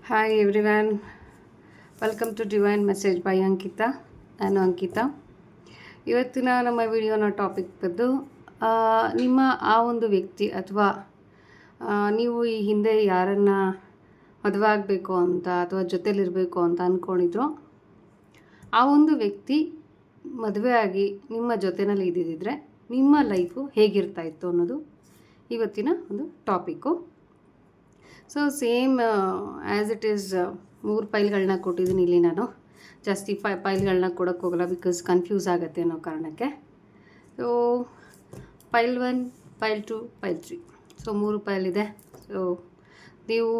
Hi everyone, welcome to divine message by Ankita. ನಾನು ಅಂಕಿತಾ. ಇವತ್ತಿನ ನಮ್ಮ ವಿಡಿಯೋನ ಟಾಪಿಕ್ ಬಂದು ನಿಮ್ಮ ಆ ಒಂದು ವ್ಯಕ್ತಿ ಅಥವಾ ನೀವು ಈ ಹಿಂದೆ ಯಾರನ್ನು ಮದುವೆ ಆಗಬೇಕು ಅಂತ ಅಥವಾ ಜೊತೆಲಿರಬೇಕು ಅಂತ ಅಂದ್ಕೊಂಡಿದ್ರು, ಆ ಒಂದು ವ್ಯಕ್ತಿ ಮದುವೆ ಆಗಿ ನಿಮ್ಮ ಜೊತೆಯಲ್ಲಿ ಇದ್ದಿದ್ದರೆ ನಿಮ್ಮ ಲೈಫು ಹೇಗಿರ್ತಾಯಿತ್ತು ಅನ್ನೋದು ಇವತ್ತಿನ ಒಂದು topic. So same as it is 3 ಫೈಲ್ಗಳನ್ನ ಕೊಟ್ಟಿದ್ದೀನಿ ಇಲ್ಲಿ. ನಾನು ಜಾಸ್ತಿ ಫೈಲ್ಗಳನ್ನ ಕೊಡೋಕ್ಕೆ ಹೋಗಲ್ಲ, ಬಿಕಾಸ್ ಕನ್ಫ್ಯೂಸ್ ಆಗುತ್ತೆ ಅನ್ನೋ ಕಾರಣಕ್ಕೆ. So file 1, file 2, file 3, so 3 file ಇದೆ. ಸೊ ನೀವು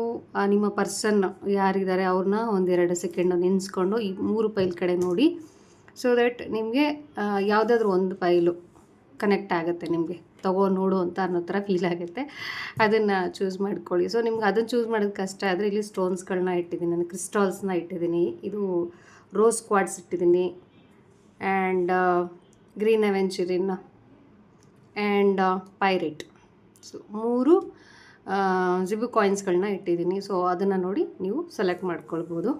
ನಿಮ್ಮ ಪರ್ಸನ್ ಯಾರಿದ್ದಾರೆ ಅವ್ರನ್ನ 1-2 ಸೆಕೆಂಡ್ ನೆನೆಸ್ಕೊಂಡು ಈ 3 ಫೈಲ್ ಕಡೆ ನೋಡಿ. ಸೊ ದಟ್ ನಿಮಗೆ ಯಾವುದಾದ್ರೂ ಒಂದು ಫೈಲು ಕನೆಕ್ಟ್ ಆಗುತ್ತೆ, ನಿಮಗೆ ನೋಡು ಅಂತ ಅನ್ನೋ ಥರ ಫೀಲ್ ಆಗುತ್ತೆ. ಅದನ್ನು ಚೂಸ್ ಮಾಡ್ಕೊಳ್ಳಿ. ಸೊ ನಿಮ್ಗೆ ಅದನ್ನು ಚೂಸ್ ಮಾಡೋದು ಕಷ್ಟ ಆದರೆ ಇಲ್ಲಿ ಸ್ಟೋನ್ಸ್ಗಳನ್ನ ಇಟ್ಟಿದ್ದೀನಿ, ನಾನು ಕ್ರಿಸ್ಟಾಲ್ಸ್ನ ಇಟ್ಟಿದ್ದೀನಿ. ಇದು ರೋಸ್ ಕ್ವಾರ್ಟ್ಸ್ ಇಟ್ಟಿದ್ದೀನಿ, and green aventurine and pyrite. So 3 ಜಿಬು ಕಾಯಿನ್ಸ್ಗಳನ್ನ ಇಟ್ಟಿದ್ದೀನಿ. ಸೊ ಅದನ್ನು ನೋಡಿ ನೀವು ಸೆಲೆಕ್ಟ್ ಮಾಡ್ಕೊಳ್ಬೋದು.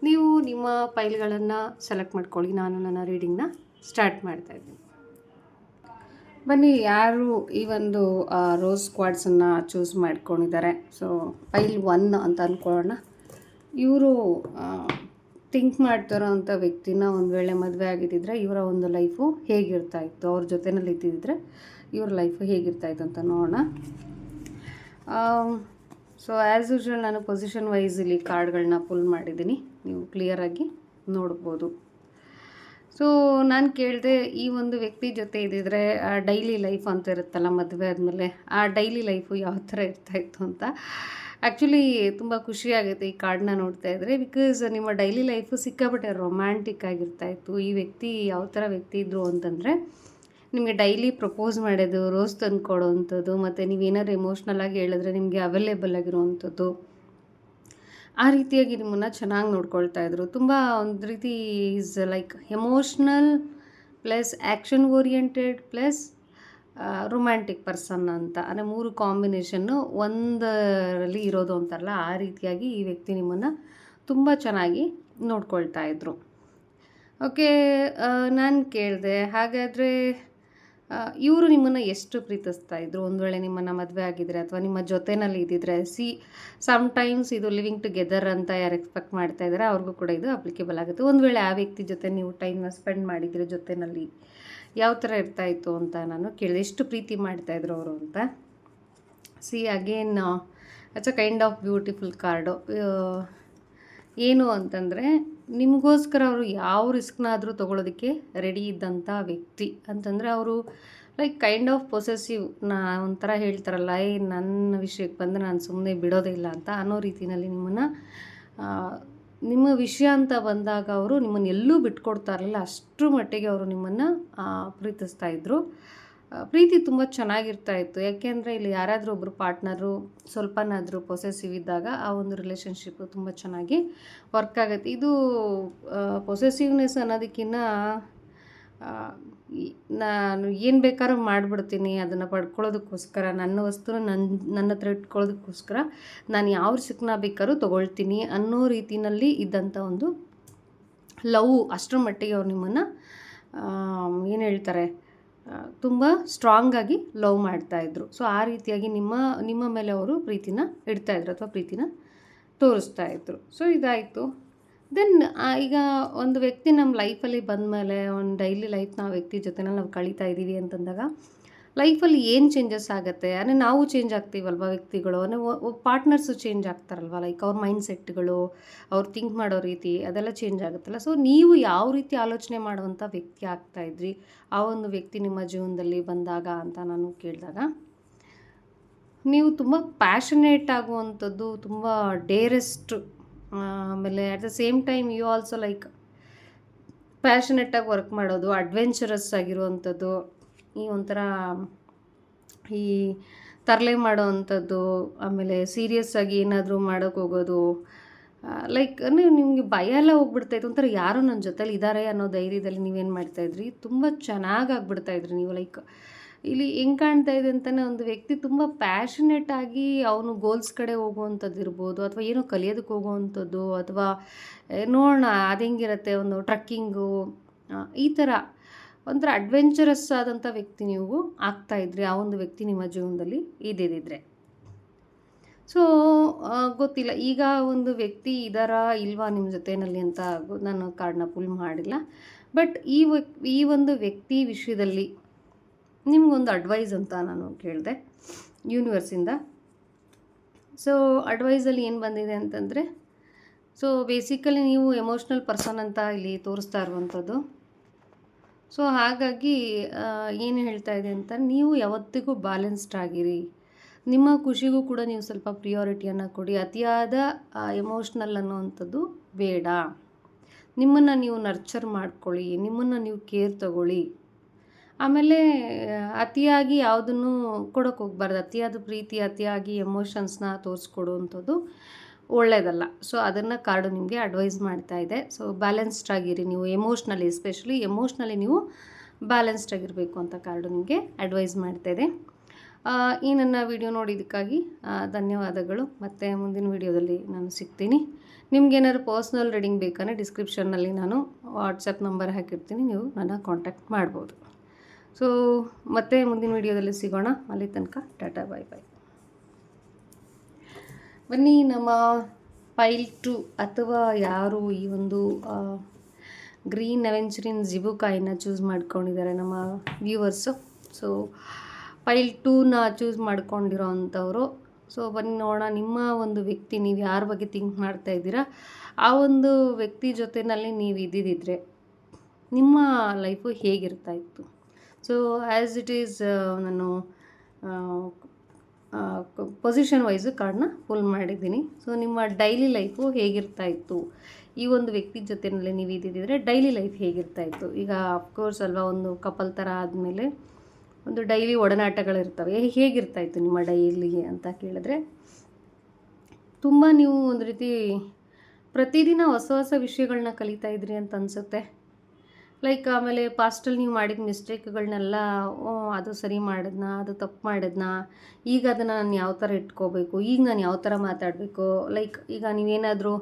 ನೀವು ನಿಮ್ಮ ಫೈಲ್ಗಳನ್ನು ಸೆಲೆಕ್ಟ್ ಮಾಡ್ಕೊಳ್ಳಿ. ನಾನು ನನ್ನ ರೀಡಿಂಗ್ನ ಸ್ಟಾರ್ಟ್ ಮಾಡ್ತಾಯಿದ್ದೀನಿ. ಬನ್ನಿ, ಯಾರು ಈ ಒಂದು ರೋಸ್ ಕ್ವಾರ್ಟ್ಸನ್ನು ಚೂಸ್ ಮಾಡ್ಕೊಂಡಿದ್ದಾರೆ. ಸೊ ಫೈಲ್ 1 ಅಂತ ಅಂದ್ಕೊಳ್ಳೋಣ. ಇವರು ಥಿಂಕ್ ಮಾಡ್ತಾರೋ ಅಂಥ ವ್ಯಕ್ತಿನ ಒಂದು ವೇಳೆ ಮದುವೆ ಆಗಿದ್ದಿದ್ರೆ ಇವರ ಒಂದು ಲೈಫು ಹೇಗಿರ್ತಾಯಿತ್ತು, ಅವ್ರ ಜೊತೆಯಲ್ಲಿ ಇದ್ದಿದ್ದರೆ ಇವ್ರ ಲೈಫು ಹೇಗಿರ್ತಾಯಿತ್ತು ಅಂತ ನೋಡೋಣ. ಸೊ ಆ್ಯಸ್ ಯೂಶ್ವಲ್ ನಾನು ಪೊಸಿಷನ್ ವೈಸ್ ಇಲ್ಲಿ ಕಾರ್ಡ್ಗಳನ್ನ ಪುಲ್ ಮಾಡಿದ್ದೀನಿ, ನೀವು ಕ್ಲಿಯರಾಗಿ ನೋಡ್ಬೋದು. ಸೊ ನಾನು ಕೇಳಿದೆ, ಈ ಒಂದು ವ್ಯಕ್ತಿ ಜೊತೆ ಇದ್ದಿದ್ರೆ ಡೈಲಿ ಲೈಫ್ ಅಂತ ಇರುತ್ತಲ್ಲ ಮದುವೆ ಆದಮೇಲೆ, ಆ ಡೈಲಿ ಲೈಫು ಯಾವ ಥರ ಇರ್ತಾಯಿತ್ತು ಅಂತ. ಆ್ಯಕ್ಚುಲಿ ತುಂಬ ಖುಷಿಯಾಗುತ್ತೆ ಈ ಕಾರ್ಡನ್ನ ನೋಡ್ತಾ ಇದ್ದರೆ, ಬಿಕಾಸ್ ನಿಮ್ಮ ಡೈಲಿ ಲೈಫು ಸಿಕ್ಕಾಪಟ್ಟೆ ರೊಮ್ಯಾಂಟಿಕ್ ಆಗಿರ್ತಾಯಿತ್ತು. ಈ ವ್ಯಕ್ತಿ ಯಾವ ಥರ ವ್ಯಕ್ತಿ ಇದ್ದರು ಅಂತಂದರೆ, ನಿಮಗೆ ಡೈಲಿ ಪ್ರಪೋಸ್ ಮಾಡೋದು, ರೋಸ್ ತಂದು ಕೊಡೋವಂಥದ್ದು, ಮತ್ತು ನೀವೇನಾದ್ರು ಎಮೋಷ್ನಲಾಗಿ ಹೇಳಿದ್ರೆ ನಿಮಗೆ ಅವೈಲೇಬಲ್ ಆಗಿರುವಂಥದ್ದು, ಆ ರೀತಿಯಾಗಿ ನಿಮ್ಮನ್ನು ಚೆನ್ನಾಗಿ ನೋಡ್ಕೊಳ್ತಾ ಇದ್ರು. ತುಂಬ ಒಂದು ರೀತಿ is like emotional plus action oriented plus romantic person ಅಂತ, ಅಂದರೆ 3 ಕಾಂಬಿನೇಷನ್ನು ಒಂದರಲ್ಲಿ ಇರೋದು ಅಂತಾರಲ್ಲ, ಆ ರೀತಿಯಾಗಿ ಈ ವ್ಯಕ್ತಿ ನಿಮ್ಮನ್ನು ತುಂಬ ಚೆನ್ನಾಗಿ ನೋಡ್ಕೊಳ್ತಾ ಇದ್ರು. ಓಕೆ, ನಾನು ಕೇಳಿದೆ, ಹಾಗಾದರೆ ಇವರು ನಿಮ್ಮನ್ನು ಎಷ್ಟು ಪ್ರೀತಿಸ್ತಾ ಇದ್ರು ಒಂದು ವೇಳೆ ನಿಮ್ಮನ್ನು ಮದುವೆ ಆಗಿದ್ರೆ ಅಥವಾ ನಿಮ್ಮ ಜೊತೆಯಲ್ಲಿ ಇದ್ದಿದ್ರೆ? ಸಮ್ಟೈಮ್ಸ್ ಇದು ಲಿವಿಂಗ್ ಟುಗೆದರ್ ಅಂತ ಯಾರು ಎಕ್ಸ್ಪೆಕ್ಟ್ ಮಾಡ್ತಾ ಇದ್ದಾರೆ ಅವ್ರಿಗೂ ಕೂಡ ಇದು ಅಪ್ಲಿಕೇಬಲ್ ಆಗುತ್ತೆ. ಒಂದು ವೇಳೆ ಆ ವ್ಯಕ್ತಿ ಜೊತೆ ನೀವು ಟೈಮ್ನ ಸ್ಪೆಂಡ್ ಮಾಡಿದರೆ ಜೊತೆಯಲ್ಲಿ ಯಾವ ಥರ ಇರ್ತಾಯಿತ್ತು ಅಂತ ನಾನು ಕೇಳಿದೆ, ಎಷ್ಟು ಪ್ರೀತಿ ಮಾಡ್ತಾಯಿದ್ರು ಅವರು ಅಂತ. Again it's a kind of beautiful card. ಏನು ಅಂತಂದರೆ, ನಿಮಗೋಸ್ಕರ ಅವರು ಯಾವ ರಿಸ್ಕ್ನಾದರೂ ತೊಗೊಳೋದಕ್ಕೆ ರೆಡಿ ಇದ್ದಂಥ ವ್ಯಕ್ತಿ ಅಂತಂದರೆ, ಅವರು ಲೈಕ್ ಕೈಂಡ್ ಆಫ್ ಪೊಸೆಸಿವ್. ಒಂಥರ ಹೇಳ್ತಾರಲ್ಲ, ನನ್ನ ವಿಷಯಕ್ಕೆ ಬಂದರೆ ನಾನು ಸುಮ್ಮನೆ ಬಿಡೋದೇ ಇಲ್ಲ ಅಂತ ಅನ್ನೋ ರೀತಿಯಲ್ಲಿ ನಿಮ್ಮ ವಿಷಯ ಅಂತ ಬಂದಾಗ ಅವರು ನಿಮ್ಮನ್ನು ಎಲ್ಲೂ ಬಿಟ್ಕೊಡ್ತಾ ಇರಲಿಲ್ಲ. ಅಷ್ಟರ ಮಟ್ಟಿಗೆ ಅವರು ನಿಮ್ಮನ್ನು ಪ್ರೀತಿಸ್ತಾಯಿದ್ರು. ಪ್ರೀತಿ ತುಂಬ ಚೆನ್ನಾಗಿರ್ತಾಯಿತ್ತು. ಯಾಕೆಂದರೆ ಇಲ್ಲಿ ಯಾರಾದರೂ ಒಬ್ಬರು ಪಾರ್ಟ್ನರು ಸ್ವಲ್ಪನಾದರೂ ಪೊಸೆಸಿವ್ ಇದ್ದಾಗ ಆ ಒಂದು ರಿಲೇಷನ್ಶಿಪ್ಪು ತುಂಬ ಚೆನ್ನಾಗಿ ವರ್ಕ್ ಆಗುತ್ತೆ. ಇದು ಪೊಸೆಸಿವ್ನೆಸ್ ಅನ್ನೋದಕ್ಕಿಂತ ನಾನು ಏನು ಬೇಕಾದ್ರೂ ಮಾಡಿಬಿಡ್ತೀನಿ, ಅದನ್ನು ಪಡ್ಕೊಳ್ಳೋದಕ್ಕೋಸ್ಕರ, ನನ್ನ ವಸ್ತುನ ನನ್ನ ಹತ್ರ ಇಟ್ಕೊಳ್ಳೋದಕ್ಕೋಸ್ಕರ ನಾನು ಯಾವ ರಿಸ್ಕ್ನ ಬೇಕಾದ್ರೂ ತೊಗೊಳ್ತೀನಿ ಅನ್ನೋ ರೀತಿಯಲ್ಲಿ ಇದ್ದಂಥ ಒಂದು ಲವ್. ಅಷ್ಟರ ಮಟ್ಟಿಗೆ ಅವ್ರು ನಿಮ್ಮನ್ನು ಏನು ಹೇಳ್ತಾರೆ, ತುಂಬ ಸ್ಟ್ರಾಂಗಾಗಿ ಲವ್ ಮಾಡ್ತಾಯಿದ್ರು. ಸೊ ಆ ರೀತಿಯಾಗಿ ನಿಮ್ಮ ಮೇಲೆ ಅವರು ಪ್ರೀತಿನ ಇಡ್ತಾಯಿದ್ರು ಅಥವಾ ಪ್ರೀತಿನ ತೋರಿಸ್ತಾಯಿದ್ರು. ಸೊ ಇದಾಯಿತು. ದೆನ್ ಈಗ ಒಂದು ವ್ಯಕ್ತಿ ನಮ್ಮ ಲೈಫಲ್ಲಿ ಬಂದಮೇಲೆ, ಒಂದು ಡೈಲಿ ಲೈಫ್ನ ಆ ವ್ಯಕ್ತಿ ಜೊತೆನಲ್ಲಿ ನಾವು ಕಳೀತಾ ಇದ್ದೀವಿ ಅಂತಂದಾಗ ಲೈಫಲ್ಲಿ ಏನು ಚೇಂಜಸ್ ಆಗುತ್ತೆ ಅಂದರೆ, ನಾವು ಚೇಂಜ್ ಆಗ್ತೀವಲ್ವ ವ್ಯಕ್ತಿಗಳು, ಅಂದರೆ ಪಾರ್ಟ್ನರ್ಸು ಚೇಂಜ್ ಆಗ್ತಾರಲ್ವ, ಲೈಕ್ ಅವ್ರ ಮೈಂಡ್ ಸೆಟ್ಗಳು, ಅವ್ರು ಥಿಂಕ್ ಮಾಡೋ ರೀತಿ ಅದೆಲ್ಲ ಚೇಂಜ್ ಆಗುತ್ತಲ್ಲ. ಸೊ ನೀವು ಯಾವ ರೀತಿ ಆಲೋಚನೆ ಮಾಡುವಂಥ ವ್ಯಕ್ತಿ ಆಗ್ತಾಯಿದ್ರಿ ಆ ಒಂದು ವ್ಯಕ್ತಿ ನಿಮ್ಮ ಜೀವನದಲ್ಲಿ ಬಂದಾಗ ಅಂತ ನಾನು ಕೇಳಿದಾಗ, ನೀವು ತುಂಬ ಪ್ಯಾಷನೇಟ್ ಆಗುವಂಥದ್ದು, ತುಂಬ ಡೇರೆಸ್ಟ್, ಆಮೇಲೆ at the same time you also like ಪ್ಯಾಷನೇಟಾಗಿ ವರ್ಕ್ ಮಾಡೋದು, ಅಡ್ವೆಂಚರಸ್ ಆಗಿರುವಂಥದ್ದು, ಈ ಒಂಥರ ಈ ತರಲೆ ಮಾಡೋ ಅಂಥದ್ದು, ಆಮೇಲೆ ಸೀರಿಯಸ್ ಆಗಿ ಏನಾದರೂ ಮಾಡೋಕ್ಕೆ ಹೋಗೋದು, ಲೈಕ್ ನಿಮಗೆ ಭಯ ಎಲ್ಲ ಹೋಗ್ಬಿಡ್ತಾಯಿತ್ತು. ಒಂಥರ ಯಾರೋ ನನ್ನ ಜೊತೆಲಿ ಇದ್ದಾರೆ ಅನ್ನೋ ಧೈರ್ಯದಲ್ಲಿ ನೀವೇನು ಮಾಡ್ತಾಯಿದ್ರಿ, ತುಂಬ ಚೆನ್ನಾಗಿ ಆಗ್ಬಿಡ್ತಾಯಿದ್ರಿ ನೀವು. ಲೈಕ್ ಇಲ್ಲಿ ಹೆಂಗೆ ಕಾಣ್ತಾ ಇದೆ ಅಂತಲೇ ಒಂದು ವ್ಯಕ್ತಿ ತುಂಬ ಪ್ಯಾಷನೇಟ್ ಆಗಿ ಅವನು ಗೋಲ್ಸ್ ಕಡೆ ಹೋಗುವಂಥದ್ದು ಇರ್ಬೋದು, ಅಥವಾ ಏನೋ ಕಲಿಯೋದಕ್ಕೆ ಹೋಗುವಂಥದ್ದು, ಅಥವಾ ನೋಡೋಣ ಅದು ಹೆಂಗಿರುತ್ತೆ ಒಂದು ಟ್ರಕ್ಕಿಂಗು, ಈ ಥರ ಒಂಥರ ಅಡ್ವೆಂಚರಸ್ ಆದಂಥ ವ್ಯಕ್ತಿ ನೀವು ಆಗ್ತಾಯಿದ್ರಿ ಆ ಒಂದು ವ್ಯಕ್ತಿ ನಿಮ್ಮ ಜೀವನದಲ್ಲಿ ಇದ್ದಿದ್ದರೆ. ಸೊ ಗೊತ್ತಿಲ್ಲ ಈಗ ಒಂದು ವ್ಯಕ್ತಿ ಇದ್ದಾರಾ ಇಲ್ವಾ ನಿಮ್ಮ ಜೊತೆಯಲ್ಲಿ ಅಂತ ನಾನು ಕಾರ್ಡ್ನ ಪುಲ್ ಮಾಡಿಲ್ಲ. ಬಟ್ ಈ ಒಂದು ವ್ಯಕ್ತಿ ವಿಷಯದಲ್ಲಿ ನಿಮಗೊಂದು ಅಡ್ವೈಸ್ ಅಂತ ನಾನು ಕೇಳಿದೆ ಯೂನಿವರ್ಸಿಂದ. ಸೊ ಅಡ್ವೈಸಲ್ಲಿ ಏನು ಬಂದಿದೆ ಅಂತಂದರೆ, ಸೊ ಬೇಸಿಕಲಿ ನೀವು ಎಮೋಷ್ನಲ್ ಪರ್ಸನ್ ಅಂತ ಇಲ್ಲಿ ತೋರಿಸ್ತಾ ಇರುವಂಥದ್ದು. ಸೊ ಹಾಗಾಗಿ ಏನು ಹೇಳ್ತಾ ಇದೆ ಅಂತ, ನೀವು ಯಾವತ್ತಿಗೂ ಬ್ಯಾಲೆನ್ಸ್ಡ್ ಆಗಿರಿ. ನಿಮ್ಮ ಖುಷಿಗೂ ಕೂಡ ನೀವು ಸ್ವಲ್ಪ ಪ್ರಿಯಾರಿಟಿಯನ್ನು ಕೊಡಿ. ಅತಿಯಾದ ಎಮೋಷ್ನಲ್ ಅನ್ನುವಂಥದ್ದು ಬೇಡ. ನಿಮ್ಮನ್ನು ನೀವು ನರ್ಚರ್ ಮಾಡ್ಕೊಳ್ಳಿ, ನಿಮ್ಮನ್ನು ನೀವು ಕೇರ್ ತಗೊಳ್ಳಿ. ಆಮೇಲೆ ಅತಿಯಾಗಿ ಯಾವುದನ್ನು ಕೊಡೋಕ್ಕೆ ಹೋಗ್ಬಾರ್ದು. ಅತಿಯಾದ ಪ್ರೀತಿ, ಅತಿಯಾಗಿ ಎಮೋಷನ್ಸ್ನ ತೋರಿಸ್ಕೊಡುವಂಥದ್ದು ಒಳ್ಳೆಯದಲ್ಲ. ಸೊ ಅದನ್ನು ಕಾರ್ಡು ನಿಮಗೆ ಅಡ್ವೈಸ್ ಮಾಡ್ತಾ ಇದೆ. ಸೊ ಬ್ಯಾಲೆನ್ಸ್ಡ್ ಆಗಿರಿ ನೀವು ಎಮೋಷ್ನಲಿ, ಎಸ್ಪೆಷಲಿ ಎಮೋಷ್ನಲಿ ನೀವು ಬ್ಯಾಲೆನ್ಸ್ಡ್ ಆಗಿರಬೇಕು ಅಂತ ಕಾರ್ಡು ನಿಮಗೆ ಅಡ್ವೈಸ್ ಮಾಡ್ತಾ ಇದೆ. ಈ ನನ್ನ ವಿಡಿಯೋ ನೋಡಿದ್ದಕ್ಕಾಗಿ ಧನ್ಯವಾದಗಳು. ಮತ್ತು ಮುಂದಿನ ವಿಡಿಯೋದಲ್ಲಿ ನಾನು ಸಿಗ್ತೀನಿ. ನಿಮ್ಗೇನಾದ್ರು ಪರ್ಸ್ನಲ್ ರೀಡಿಂಗ್ ಬೇಕಂದರೆ ಡಿಸ್ಕ್ರಿಪ್ಷನ್ನಲ್ಲಿ ನಾನು ವಾಟ್ಸಪ್ ನಂಬರ್ ಹಾಕಿರ್ತೀನಿ, ನೀವು ನನ್ನ ಕಾಂಟ್ಯಾಕ್ಟ್ ಮಾಡ್ಬೋದು. ಸೊ ಮತ್ತೆ ಮುಂದಿನ ವಿಡಿಯೋದಲ್ಲಿ ಸಿಗೋಣ. ಅಲ್ಲಿ ತನಕ ಟಾಟಾ, ಬಾಯ್ ಬಾಯ್. ಬನ್ನಿ ನಮ್ಮ ಫೈಲ್ 2 ಅಥವಾ ಯಾರು ಈ ಒಂದು ಗ್ರೀನ್ ಅವೆಂಚರಿನ್ ಜಿಬುಕಾಯಿನ ಚೂಸ್ ಮಾಡ್ಕೊಂಡಿದ್ದಾರೆ ನಮ್ಮ ವ್ಯೂವರ್ಸು. ಸೊ ಫೈಲ್ 2ನ ಚೂಸ್ ಮಾಡ್ಕೊಂಡಿರೋ ಅಂಥವ್ರು. ಸೊ ಬನ್ನಿ ನೋಡೋಣ, ನಿಮ್ಮ ಒಂದು ವ್ಯಕ್ತಿ ನೀವು ಯಾರ ಬಗ್ಗೆ ಥಿಂಕ್ ಮಾಡ್ತಾ ಇದ್ದೀರಾ, ಆ ಒಂದು ವ್ಯಕ್ತಿ ಜೊತೆಯಲ್ಲಿ ನೀವು ಇದ್ದಿದ್ದರೆ ನಿಮ್ಮ ಲೈಫು ಹೇಗಿರ್ತಾಯಿತ್ತು. ಸೊ ಆ್ಯಸ್ ಇಟ್ ಈಸ್ ನಾನು ಪೊಸಿಷನ್ ವೈಸು ಕಾರ್ಡ್ನ ಫುಲ್ ಮಾಡಿದ್ದೀನಿ. ಸೊ ನಿಮ್ಮ ಡೈಲಿ ಲೈಫು ಹೇಗಿರ್ತಾಯಿತ್ತು, ಈ ಒಂದು ವ್ಯಕ್ತಿ ಜೊತೆಯಲ್ಲಿ ನೀವು ಇದ್ದಿದ್ದರೆ ಡೈಲಿ ಲೈಫ್ ಹೇಗಿರ್ತಾಯಿತ್ತು. ಈಗ ಅಫ್ಕೋರ್ಸ್ ಅಲ್ವಾ, ಒಂದು ಕಪಲ್ ಥರ ಆದಮೇಲೆ ಒಂದು ಡೈಲಿ ಒಡನಾಟಗಳಿರ್ತವೆ. ಹೇಗಿರ್ತಾಯಿತ್ತು ನಿಮ್ಮ ಡೈಲಿ ಅಂತ ಕೇಳಿದ್ರೆ, ತುಂಬ ನೀವು ಒಂದು ರೀತಿ ಪ್ರತಿದಿನ ಹೊಸ ಹೊಸ ವಿಷಯಗಳನ್ನ ಕಲಿತಾ ಇದ್ರಿ ಅಂತ ಅನಿಸುತ್ತೆ. ಲೈಕ್ ಆಮೇಲೆ ಪಾಸ್ಟಲ್ಲಿ ನೀವು ಮಾಡಿದ ಮಿಸ್ಟೇಕ್ಗಳನ್ನೆಲ್ಲ ಅದು ಸರಿ ಮಾಡಿದ್ನಾ, ಅದು ತಪ್ಪು ಮಾಡಿದ್ನಾ, ಈಗ ಅದನ್ನು ನಾನು ಯಾವ ಥರ ಇಟ್ಕೋಬೇಕು, ಈಗ ನಾನು ಯಾವ ಥರ ಮಾತಾಡಬೇಕು. ಲೈಕ್ ಈಗ ನೀವೇನಾದರೂ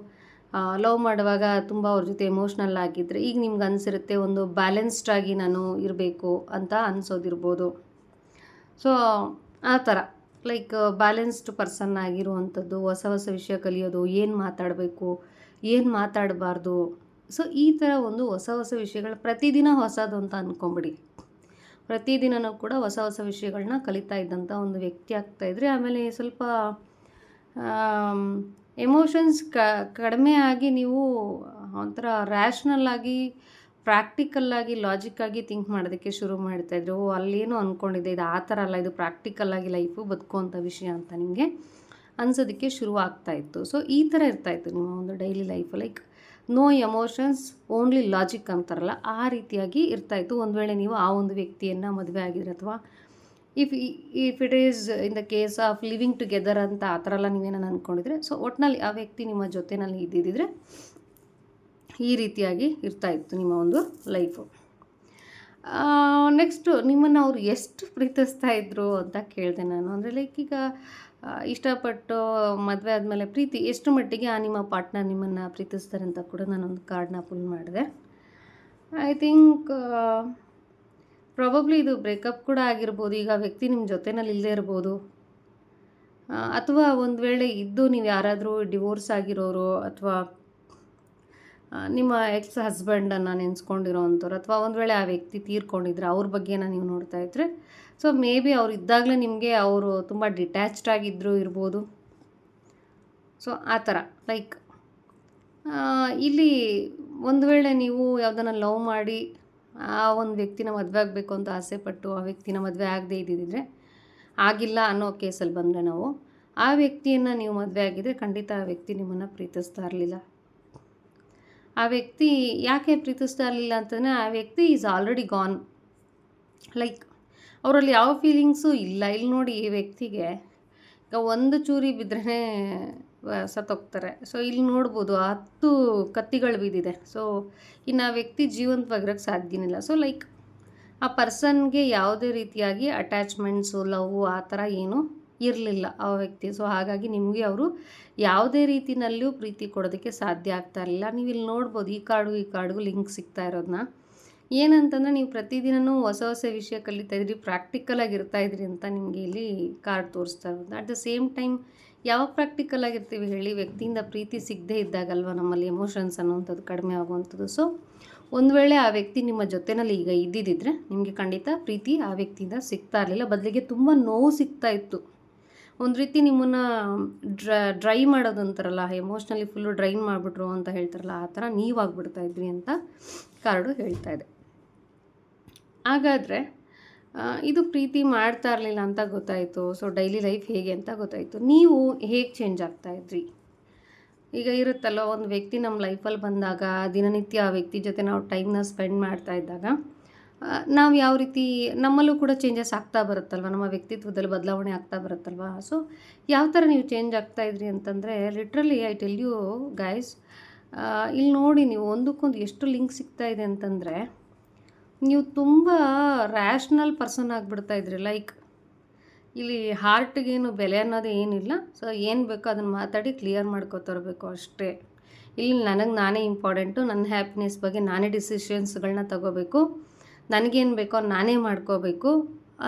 ಲವ್ ಮಾಡುವಾಗ ತುಂಬ ಅವ್ರ ಜೊತೆ ಎಮೋಷ್ನಲ್ ಆಗಿದ್ದರೆ, ಈಗ ನಿಮ್ಗೆ ಅನಿಸಿರುತ್ತೆ ಒಂದು ಬ್ಯಾಲೆನ್ಸ್ಡ್ ಆಗಿ ನಾನು ಇರಬೇಕು ಅಂತ ಅನಿಸೋದಿರ್ಬೋದು. ಸೊ ಆ ಥರ ಲೈಕ್ ಬ್ಯಾಲೆನ್ಸ್ಡ್ ಪರ್ಸನ್ ಆಗಿರುವಂಥದ್ದು, ಹೊಸ ಹೊಸ ವಿಷಯ ಕಲಿಯೋದು, ಏನು ಮಾತಾಡಬೇಕು, ಏನು ಮಾತಾಡಬಾರ್ದು. ಸೊ ಈ ಥರ ಒಂದು ಹೊಸ ಹೊಸ ವಿಷಯಗಳು ಪ್ರತಿದಿನ ಹೊಸದು ಅಂತ ಅಂದ್ಕೊಂಬಿಡಿ. ಪ್ರತಿದಿನವೂ ಕೂಡ ಹೊಸ ಹೊಸ ವಿಷಯಗಳನ್ನ ಕಲಿತಾ ಇದ್ದಂಥ ಒಂದು ವ್ಯಕ್ತಿ ಆಗ್ತಾಯಿದ್ರೆ, ಆಮೇಲೆ ಸ್ವಲ್ಪ ಎಮೋಷನ್ಸ್ ಕಡಿಮೆ ಆಗಿ ನೀವು ಒಂಥರ ರ್ಯಾಷ್ನಲ್ಲಾಗಿ, ಪ್ರಾಕ್ಟಿಕಲ್ಲಾಗಿ, ಲಾಜಿಕ್ಕಾಗಿ ಥಿಂಕ್ ಮಾಡೋದಕ್ಕೆ ಶುರು ಮಾಡ್ತಾಯಿದ್ರು. ಅಲ್ಲೇನೋ ಅಂದ್ಕೊಂಡಿದ್ದೆ, ಇದು ಆ ಥರ ಅಲ್ಲ, ಇದು ಪ್ರಾಕ್ಟಿಕಲ್ಲಾಗಿ ಲೈಫು ಬದುಕುವಂಥ ವಿಷಯ ಅಂತ ನಿಮಗೆ ಅನ್ಸೋದಕ್ಕೆ ಶುರು ಆಗ್ತಾಯಿತ್ತು. ಸೊ ಈ ಥರ ಇರ್ತಾಯಿತ್ತು ನಿಮ್ಮ ಒಂದು daily life. Like no emotions, only logic ಅಂತಾರಲ್ಲ, ಆ ರೀತಿಯಾಗಿ ಇರ್ತಾಯಿತ್ತು. ಒಂದು ವೇಳೆ ನೀವು ಆ ಒಂದು ವ್ಯಕ್ತಿಯನ್ನು ಮದುವೆ ಆಗಿದ್ರೆ, ಅಥವಾ if it is in the case of living together ಅಂತ ಆ ಥರ ಎಲ್ಲ ನೀವೇನೋ ಅಂದ್ಕೊಂಡಿದ್ರೆ, ಸೊ ಒಟ್ಟಿನಲ್ಲಿ ಆ ವ್ಯಕ್ತಿ ನಿಮ್ಮ ಜೊತೆಯಲ್ಲಿ ಇದ್ದಿದ್ದರೆ ಈ ರೀತಿಯಾಗಿ ಇರ್ತಾಯಿತ್ತು ನಿಮ್ಮ ಒಂದು ಲೈಫು. ನೆಕ್ಸ್ಟು ನಿಮ್ಮನ್ನು ಅವರು ಎಷ್ಟು ಪ್ರೀತಿಸ್ತಾ ಇದ್ರು ಅಂತ ಕೇಳಿದೆ ನಾನು. ಅಂದರೆ ಲೈಕ್ ಈಗ ಇಷ್ಟಪಟ್ಟು ಮದುವೆ ಆದಮೇಲೆ ಪ್ರೀತಿ ಎಷ್ಟು ಮಟ್ಟಿಗೆ ನಿಮ್ಮ ಪಾರ್ಟ್ನರ್ ನಿಮ್ಮನ್ನು ಪ್ರೀತಿಸ್ತಾರೆ ಅಂತ ಕೂಡ ನಾನೊಂದು ಕಾರ್ಡ್ನ ಪುಲ್ ಮಾಡಿದೆ. ಐ ಥಿಂಕ್ ಪ್ರಾಬಬ್ಲಿ ಇದು ಬ್ರೇಕಪ್ ಕೂಡ ಆಗಿರ್ಬೋದು. ಈಗ ವ್ಯಕ್ತಿ ನಿಮ್ಮ ಜೊತೆಯಲ್ಲಿ ಇಲ್ಲದೇ ಇರ್ಬೋದು, ಅಥವಾ ಒಂದು ವೇಳೆ ಇದ್ದು ನೀವು ಯಾರಾದರೂ ಡಿವೋರ್ಸ್ ಆಗಿರೋರು, ಅಥವಾ ನಿಮ್ಮ ಎಕ್ಸ್ ಹಸ್ಬೆಂಡನ್ನು ನೆನೆಸ್ಕೊಂಡಿರೋ ಅಂಥವ್ರು, ಅಥವಾ ಒಂದು ವೇಳೆ ಆ ವ್ಯಕ್ತಿ ತೀರ್ಕೊಂಡಿದ್ರೆ ಅವ್ರ ಬಗ್ಗೆನ ನೀವು ನೋಡ್ತಾ ಇದ್ದರೆ, ಸೊ ಮೇ ಬಿ ಅವ್ರು ಇದ್ದಾಗಲೇ ನಿಮಗೆ ಅವರು ತುಂಬ ಡಿಟ್ಯಾಚ್ಡ್ ಆಗಿದ್ದರೂ ಇರ್ಬೋದು. ಸೊ ಆ ಥರ ಲೈಕ್ ಇಲ್ಲಿ ಒಂದು ವೇಳೆ ನೀವು ಯಾವುದನ್ನು ಲವ್ ಮಾಡಿ ಆ ಒಂದು ವ್ಯಕ್ತಿನ ಮದುವೆ ಆಗಬೇಕು ಅಂತ ಆಸೆಪಟ್ಟು ಆ ವ್ಯಕ್ತಿನ ಮದುವೆ ಆಗದೇ ಇದ್ದಿದ್ದರೆ, ಆಗಿಲ್ಲ ಅನ್ನೋ ಕೇಸಲ್ಲಿ ಬಂದರೆ ನಾವು ಆ ವ್ಯಕ್ತಿಯನ್ನು ನೀವು ಮದುವೆ ಆಗಿದ್ದರೆ ಖಂಡಿತ ಆ ವ್ಯಕ್ತಿ ನಿಮ್ಮನ್ನು ಪ್ರೀತಿಸ್ತಾ ಇರಲಿಲ್ಲ. ಆ ವ್ಯಕ್ತಿ ಯಾಕೆ ಪ್ರೀತಿಸ್ತಾ ಇರಲಿಲ್ಲ ಅಂತಂದರೆ, ಆ ವ್ಯಕ್ತಿ ಈಸ್ ಆಲ್ರೆಡಿ ಗಾನ್. ಲೈಕ್ ಅವರಲ್ಲಿ ಯಾವ ಫೀಲಿಂಗ್ಸು ಇಲ್ಲ. ಇಲ್ಲಿ ನೋಡಿ, ಈ ವ್ಯಕ್ತಿಗೆ ಈಗ ಒಂದು ಚೂರಿ ಬಿದ್ದರೆ ಸತ್ತೋಗ್ತಾರೆ. ಸೊ ಇಲ್ಲಿ ನೋಡ್ಬೋದು 10 ಕತ್ತಿಗಳು ಬಿದ್ದಿದೆ. ಸೊ ಇನ್ನು ಆ ವ್ಯಕ್ತಿ ಜೀವಂತವಾಗಿರೋಕ್ಕೆ ಸಾಧ್ಯನಿಲ್ಲ. ಸೊ ಲೈಕ್ ಆ ಪರ್ಸನ್ಗೆ ಯಾವುದೇ ರೀತಿಯಾಗಿ ಅಟ್ಯಾಚ್ಮೆಂಟ್ಸು, ಲವ್ವು ಆ ಥರ ಏನೂ ಇರಲಿಲ್ಲ ಆ ವ್ಯಕ್ತಿ. ಸೊ ಹಾಗಾಗಿ ನಿಮಗೆ ಅವರು ಯಾವುದೇ ರೀತಿಯಲ್ಲೂ ಪ್ರೀತಿ ಕೊಡೋದಕ್ಕೆ ಸಾಧ್ಯ ಆಗ್ತಾ ಇರಲಿಲ್ಲ. ನೀವು ಇಲ್ಲಿ ನೋಡ್ಬೋದು ಈ ಕಾರ್ಡ್ಗೂ ಲಿಂಕ್ ಸಿಗ್ತಾ ಇರೋದನ್ನ. ಏನಂತಂದರೆ ನೀವು ಪ್ರತಿದಿನವೂ ಹೊಸ ಹೊಸ ವಿಷಯ ಕಲಿತಾ ಇದ್ರಿ, ಪ್ರಾಕ್ಟಿಕಲ್ ಆಗಿರ್ತಾ ಇದ್ರಿ ಅಂತ ನಿಮಗೆ ಇಲ್ಲಿ ಕಾರ್ಡ್ ತೋರಿಸ್ತಾ ಇರೋದು. ಅಟ್ ದ ಸೇಮ್ ಟೈಮ್ ಯಾವಾಗ ಪ್ರಾಕ್ಟಿಕಲ್ ಆಗಿರ್ತೀವಿ ಹೇಳಿ, ವ್ಯಕ್ತಿಯಿಂದ ಪ್ರೀತಿ ಸಿಗದೇ ಇದ್ದಾಗಲ್ವ ನಮ್ಮಲ್ಲಿ ಎಮೋಷನ್ಸ್ ಅನ್ನೋವಂಥದ್ದು ಕಡಿಮೆ ಆಗುವಂಥದ್ದು. ಸೊ ಒಂದು ವೇಳೆ ಆ ವ್ಯಕ್ತಿ ನಿಮ್ಮ ಜೊತೆಯಲ್ಲಿ ಈಗ ಇದ್ದಿದ್ದರೆ ನಿಮಗೆ ಖಂಡಿತ ಪ್ರೀತಿ ಆ ವ್ಯಕ್ತಿಯಿಂದ ಸಿಗ್ತಾ ಇರಲಿಲ್ಲ, ಬದಲಿಗೆ ತುಂಬ ನೋವು ಸಿಗ್ತಾ ಇತ್ತು. ಒಂದು ರೀತಿ ನಿಮ್ಮನ್ನು ಡ್ರೈ ಮಾಡೋದು ಅಂತಾರಲ್ಲ, ಎಮೋಷ್ನಲಿ ಫುಲ್ಲು ಡ್ರೈನ್ ಮಾಡಿಬಿಟ್ರು ಅಂತ ಹೇಳ್ತಾರಲ್ಲ, ಆ ಥರ ನೀವಾಗ್ಬಿಡ್ತಾ ಇದ್ರಿ ಅಂತ ಕಾರ್ಡು ಹೇಳ್ತಾ ಇದೆ. ಹಾಗಾದರೆ ಇದು ಪ್ರೀತಿ ಮಾಡ್ತಾ ಇರಲಿಲ್ಲ ಅಂತ ಗೊತ್ತಾಯಿತು. ಸೊ ಡೈಲಿ ಲೈಫ್ ಹೇಗೆ ಅಂತ ಗೊತ್ತಾಯಿತು. ನೀವು ಹೇಗೆ ಚೇಂಜ್ ಆಗ್ತಾಯಿದ್ರಿ? ಈಗ ಇರುತ್ತಲ್ಲ, ಒಂದು ವ್ಯಕ್ತಿ ನಮ್ಮ ಲೈಫಲ್ಲಿ ಬಂದಾಗ ದಿನನಿತ್ಯ ಆ ವ್ಯಕ್ತಿ ಜೊತೆ ನಾವು ಟೈಮ್ನ ಸ್ಪೆಂಡ್ ಮಾಡ್ತಾ ಇದ್ದಾಗ ನಾವು ಯಾವ ರೀತಿ ನಮ್ಮಲ್ಲೂ ಕೂಡ ಚೇಂಜಸ್ ಆಗ್ತಾ ಬರುತ್ತಲ್ವ, ನಮ್ಮ ವ್ಯಕ್ತಿತ್ವದಲ್ಲಿ ಬದಲಾವಣೆ ಆಗ್ತಾ ಬರುತ್ತಲ್ವ. ಸೊ ಯಾವ ಥರ ನೀವು ಚೇಂಜ್ ಆಗ್ತಾಯಿದ್ರಿ ಅಂತಂದರೆ, literally I tell you guys, ಇಲ್ಲಿ ನೋಡಿ ನೀವು ಒಂದಕ್ಕೊಂದು ಎಷ್ಟು ಲಿಂಕ್ ಸಿಗ್ತಾ ಇದೆ ಅಂತಂದರೆ, ನೀವು ತುಂಬ ರ್ಯಾಷ್ನಲ್ ಪರ್ಸನ್ ಆಗಿಬಿಡ್ತಾಯಿದ್ರಿ. ಲೈಕ್ ಇಲ್ಲಿ ಹಾರ್ಟ್ಗೇನು ಬೆಲೆ ಅನ್ನೋದು ಏನಿಲ್ಲ. ಸೊ ಏನು ಬೇಕೋ ಅದನ್ನು ಮಾತಾಡಿ ಕ್ಲಿಯರ್ ಮಾಡ್ಕೊತರಬೇಕು ಅಷ್ಟೇ. ಇಲ್ಲಿ ನನಗೆ ನಾನೇ ಇಂಪಾರ್ಟೆಂಟು, ನನ್ನ ಹ್ಯಾಪಿನೆಸ್ ಬಗ್ಗೆ ನಾನೇ ಡಿಸಿಷನ್ಸ್ಗಳನ್ನ ತಗೋಬೇಕು, ನನಗೇನು ಬೇಕೋ ನಾನೇ ಮಾಡ್ಕೋಬೇಕು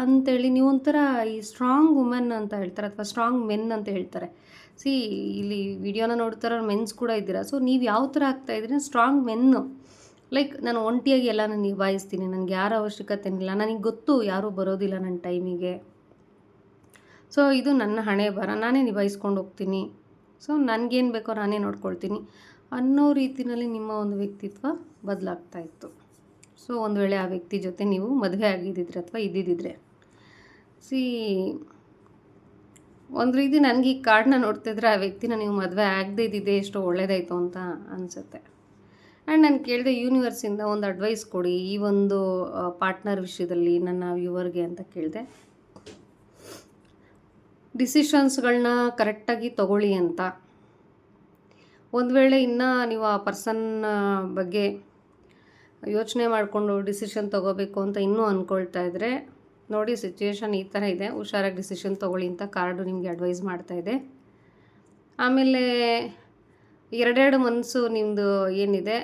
ಅಂಥೇಳಿ ನೀವು ಒಂಥರ ಈ ಸ್ಟ್ರಾಂಗ್ ವುಮೆನ್ ಅಂತ ಹೇಳ್ತಾರೆ, ಅಥವಾ ಸ್ಟ್ರಾಂಗ್ ಮೆನ್ ಅಂತ ಹೇಳ್ತಾರೆ. ಸಿ ಇಲ್ಲಿ ವಿಡಿಯೋನ ನೋಡ್ತಾರೋ ಮೆನ್ಸ್ ಕೂಡ ಇದ್ದೀರಾ. ಸೊ ನೀವು ಯಾವ ಥರ ಆಗ್ತಾಯಿದ್ರಿ, ಸ್ಟ್ರಾಂಗ್ ಮೆನ್ನು. ಲೈಕ್ ನಾನು ಒಂಟಿಯಾಗಿ ಎಲ್ಲನೂ ನಿಭಾಯಿಸ್ತೀನಿ, ನನಗೆ ಯಾರ ಅವಶ್ಯಕತೆ ಇಲ್ಲ, ನನಗೆ ಗೊತ್ತು ಯಾರೂ ಬರೋದಿಲ್ಲ ನನ್ನ ಟೈಮಿಗೆ. ಸೊ ಇದು ನನ್ನ ಹಣೆ ಬರ, ನಾನೇ ನಿಭಾಯಿಸ್ಕೊಂಡು ಹೋಗ್ತೀನಿ, ಸೊ ನನಗೇನು ಬೇಕೋ ನಾನೇ ನೋಡ್ಕೊಳ್ತೀನಿ ಅನ್ನೋ ರೀತಿಯಲ್ಲಿ ನಿಮ್ಮ ಒಂದು ವ್ಯಕ್ತಿತ್ವ ಬದಲಾಗ್ತಾ ಇತ್ತು. ಸೊ ಒಂದು ವೇಳೆ ಆ ವ್ಯಕ್ತಿ ಜೊತೆ ನೀವು ಮದುವೆ ಆಗಿದ್ದಿದ್ರೆ ಅಥವಾ ಇದ್ದಿದ್ದಿದ್ರೆ, ಸಿ ಒಂದು ರೀತಿ ನನಗೆ ಈ ಕಾರ್ಡನ್ನ ನೋಡ್ತಿದ್ರೆ ಆ ವ್ಯಕ್ತಿನ ನೀವು ಮದುವೆ ಆಗದೇ ಇದ್ದಿದ್ದೆ ಎಷ್ಟು ಒಳ್ಳೇದಾಯಿತು ಅಂತ ಅನಿಸುತ್ತೆ. ಆ್ಯಂಡ್ ನಾನು ಕೇಳಿದೆ ಯೂನಿವರ್ಸಿಂದ ಒಂದು ಅಡ್ವೈಸ್ ಕೊಡಿ ಈ ಒಂದು ಪಾರ್ಟ್ನರ್ ವಿಷಯದಲ್ಲಿ ನನ್ನ ವ್ಯೂವರ್ಗೆ ಅಂತ ಕೇಳಿದೆ. ಡಿಸಿಷನ್ಸ್ಗಳನ್ನ ಕರೆಕ್ಟಾಗಿ ತಗೊಳ್ಳಿ ಅಂತ. ಒಂದು ವೇಳೆ ಇನ್ನೂ ನೀವು ಆ ಪರ್ಸನ್ ಬಗ್ಗೆ ಯೋಚನೆ ಮಾಡಿಕೊಂಡು ಡಿಸಿಷನ್ ತೊಗೋಬೇಕು ಅಂತ ಇನ್ನೂ ಅಂದ್ಕೊಳ್ತಾ ಇದ್ದರೆ, ನೋಡಿ ಸಿಚುವೇಶನ್ ಈ ಥರ ಇದೆ, ಹುಷಾರಾಗಿ ಡಿಸಿಷನ್ ತೊಗೊಳ್ಳಿ ಅಂತ ಕಾರ್ಡು ನಿಮಗೆ ಅಡ್ವೈಸ್ ಮಾಡ್ತಾಯಿದೆ. ಆಮೇಲೆ ಎರಡೆರಡು ಮನಸ್ಸು ನಿಮ್ಮದು ಏನಿದೆ